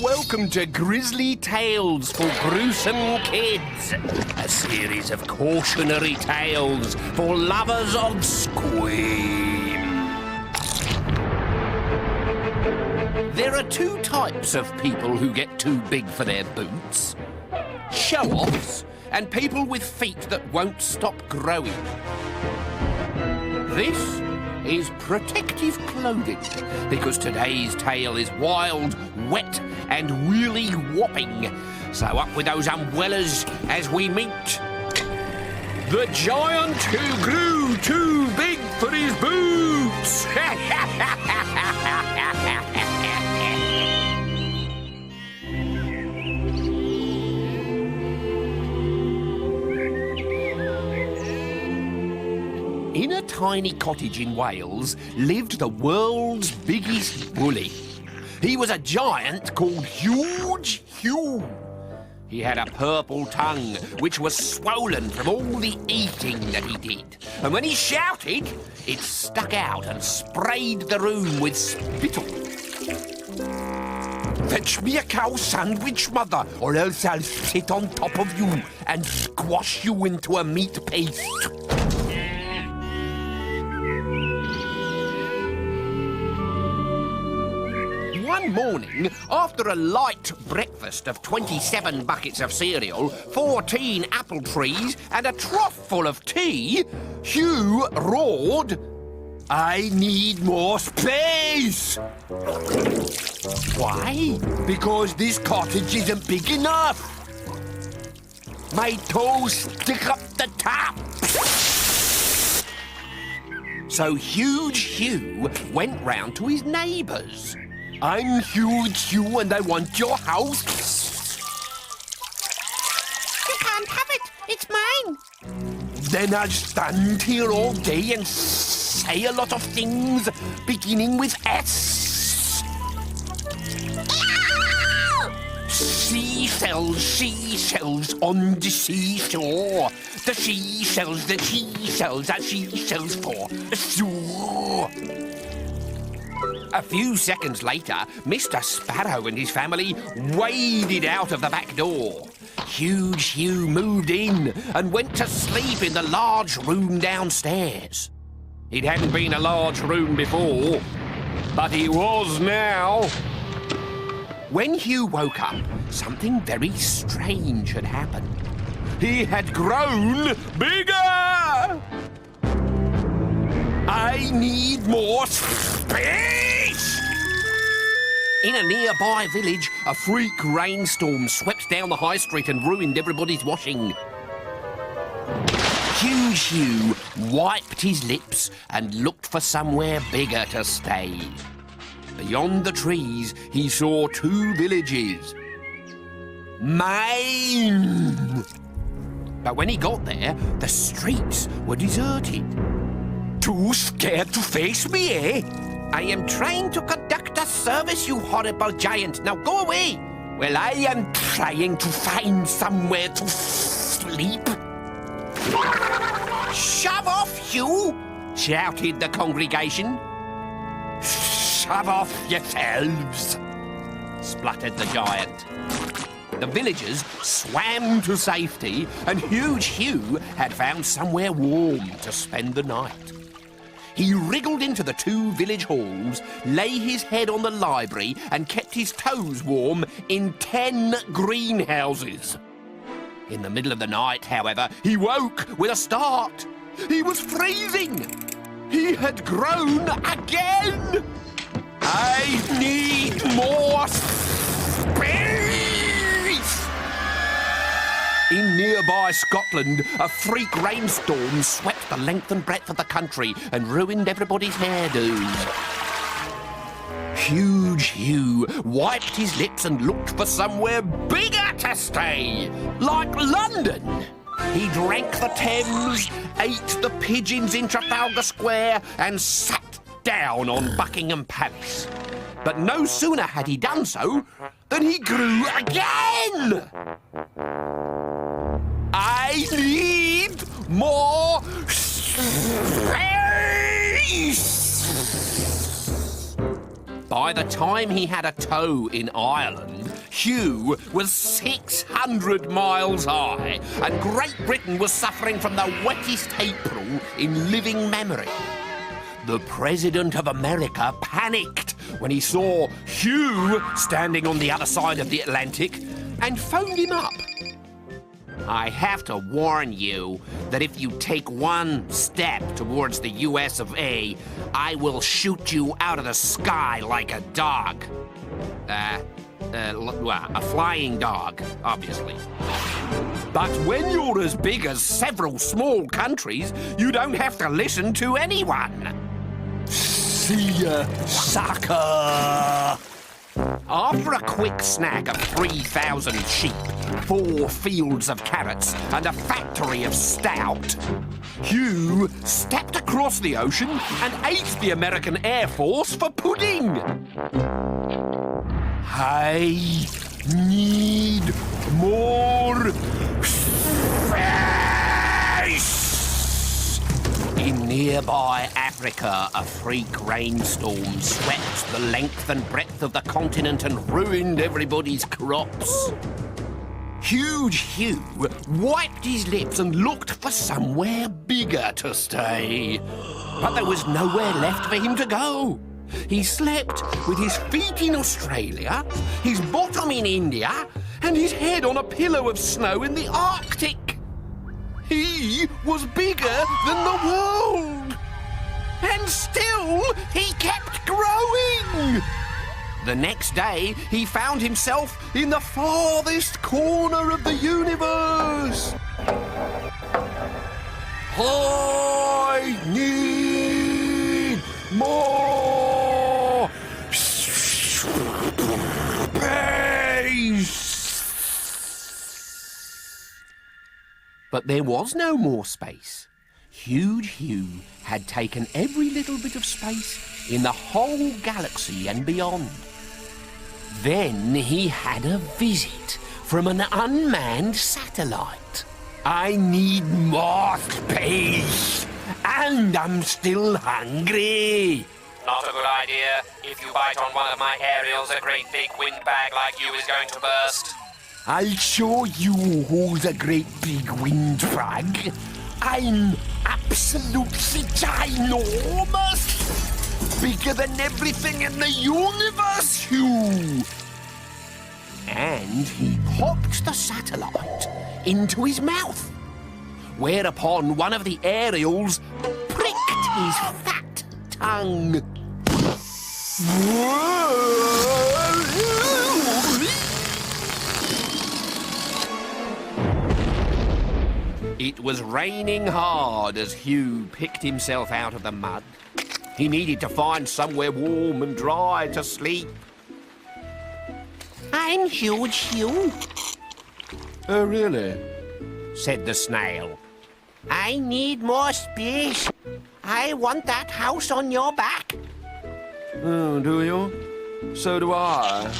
welcome to Grizzly Tales for Gruesome Kids, a series of cautionary tales for lovers of scream. There are two types of people who get too big for their boots. Show-offs and people with feet that won't stop growing. This is protective clothing, because today's tale is wild, wet and wheelie whopping. So up with those umbrellas as we meet the giant who grew too big for his boots. In a tiny cottage in Wales lived the world's biggest bully. He was a giant called Hugh. He had a purple tongue, which was swollen from all the eating that he did. And when he shouted, it stuck out and sprayed the room with spittle. Fetch me a cow sandwich, mother, or else I'll sit on top of you and squash you into a meat paste. One morning, after a light breakfast of 27 buckets of cereal, 14 apple trees, and a trough full of tea, Hugh roared, "I need more space!" Why? Because this cottage isn't big enough. My toes stick up the top. So Huge Hugh went round to his neighbours. "I'm Huge Hugh and I want your house." You can't have it. It's mine. "Then I'll stand here all day and say a lot of things, beginning with S. Ow! Seashells on the seashore. The seashells are seashells for sure." A few seconds later, Mr. Sparrow and his family waded out of the back door. Huge Hugh moved in and went to sleep in the large room downstairs. It hadn't been a large room before, but he was now. When Hugh woke up, something very strange had happened. He had grown bigger! "I need more space!" In a nearby village, a freak rainstorm swept down the high street and ruined everybody's washing. Huge Hugh wiped his lips and looked for somewhere bigger to stay. Beyond the trees, he saw two villages. Mine! But when he got there, the streets were deserted. "Too scared to face me, eh?" "I am trying to conduct a service, you horrible giant. Now go away." "Well, I am trying to find somewhere to sleep." "Shove off, Hugh!" shouted the congregation. "Shove off yourselves!" spluttered the giant. The villagers swam to safety, and Huge Hugh had found somewhere warm to spend the night. He wriggled into the two village halls, lay his head on the library, and kept his toes warm in 10 greenhouses. In the middle of the night, however, he woke with a start. He was freezing. He had grown again. "I need more space!" In nearby Scotland, a freak rainstorm swept the length and breadth of the country and ruined everybody's hairdos. Huge Hugh wiped his lips and looked for somewhere bigger to stay, like London. He drank the Thames, ate the pigeons in Trafalgar Square, and sat down on Buckingham Palace. But no sooner had he done so than he grew again. "I need more space!" By the time he had a toe in Ireland, Hugh was 600 miles high, and Great Britain was suffering from the wettest April in living memory. The President of America panicked when he saw Hugh standing on the other side of the Atlantic and phoned him up. I have to warn you that if you take one step towards the US of A, I will shoot you out of the sky like a dog. A flying dog, obviously. But when you're as big as several small countries, you don't have to listen to anyone. See ya, sucker! After a quick snag of 3,000 sheep, 4 fields of carrots, and a factory of stout, Hugh stepped across the ocean and ate the American Air Force for pudding. I need more space! In nearby Africa, a freak rainstorm swept the length and breadth of the continent and ruined everybody's crops. Huge Hugh wiped his lips and looked for somewhere bigger to stay. But there was nowhere left for him to go. He slept with his feet in Australia, his bottom in India, and his head on a pillow of snow in the Arctic. He was bigger than the world. And still, he kept growing. The next day, he found himself in the farthest corner of the universe. I need more space. But there was no more space. Huge Hugh had taken every little bit of space in the whole galaxy and beyond. Then he had a visit from an unmanned satellite. I need more space, and I'm still hungry. Not a good idea. If you bite on one of my aerials, a great big windbag like you is going to burst. I'll show you who's a great big windbag. I'm absolutely ginormous! Bigger than everything in the universe, Hugh! And he popped the satellite into his mouth, whereupon one of the aerials pricked his fat tongue. It was raining hard as Hugh picked himself out of the mud. He needed to find somewhere warm and dry to sleep. I'm Huge Hugh. Oh, really? Said the snail. I need more space. I want that house on your back. Oh, do you? So do I.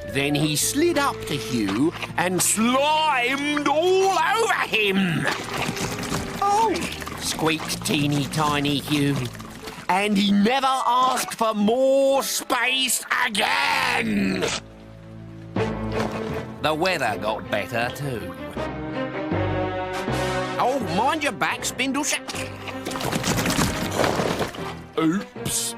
Then he slid up to Hugh and slimed all over him. Oh, squeaked teeny tiny Hugh. And he never asked for more space again. The weather got better too. Oh, mind your back, Spindleshank. Oops.